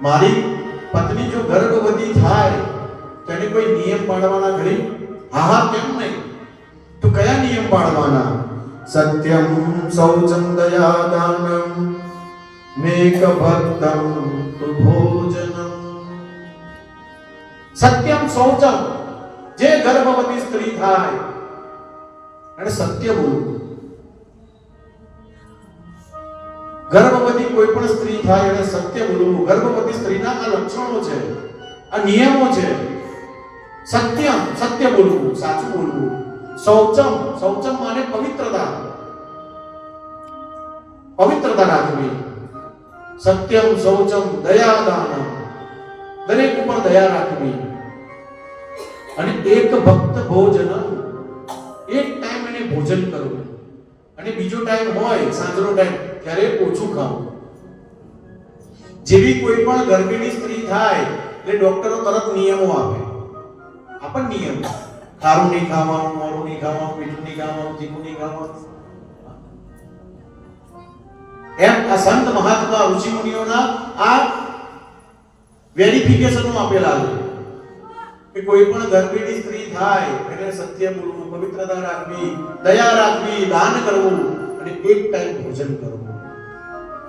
મારી પત્ની જો ગર્ભવતી થાય તો એને કોઈ નિયમ પાળવાના ખરી? હા હા, કેમ નહીં? તો કયા નિયમ પાળવાના? સત્યમ શૌચમ દયા દાનમ મેક ભક્તમ ભોજનમ. સત્યમ શૌચમ, જે ગર્ભવતી સ્ત્રી થાય એને સત્ય બોલવું. ગર્ભવતી કોઈ પણ સ્ત્રી થાય એને સત્ય બોલવું. ગર્ભવતી સ્ત્રીના આ લક્ષણો છે, આ નિયમો છે. સત્યમ, સત્ય બોલવું, સાચું બોલવું. શૌચમ, શૌચમ માને પવિત્રતા, પવિત્રતા રાખવી. સત્યમ શૌચમ દયા દાનમ, દરેક ઉપર દયા રાખવી. અને એક ભક્ત ભોજનમ, એક ટાઈમ એને ભોજન કરવું અને બીજો ટાઈમ હોય સાંજનો ટાઈમ ત્યારે ઓછું ખાવું. જેવી કોઈ પણ ગર્ભિણી સ્ત્રી થાય એટલે ડોક્ટરો તરત નિયમો આપે. આપણ નિયમ, ખારું નહીં ખાવાનું, મોરું નહીં ખાવાનું, મીઠું નહીં ખાવાનું, તીખું નહીં ખાવાનું. એમ આ સંત મહાત્મા ઋષિ મુનિઓના આ વેરિફિકેશનો આપેલા છે કે કોઈ પણ ગર્ભિણી સ્ત્રી થાય એટલે સત્ય બોલવું, પવિત્રતા રાખવી, દયા રાખવી, દાન કરવું અને એક ટાઈમ ભોજન કરવું.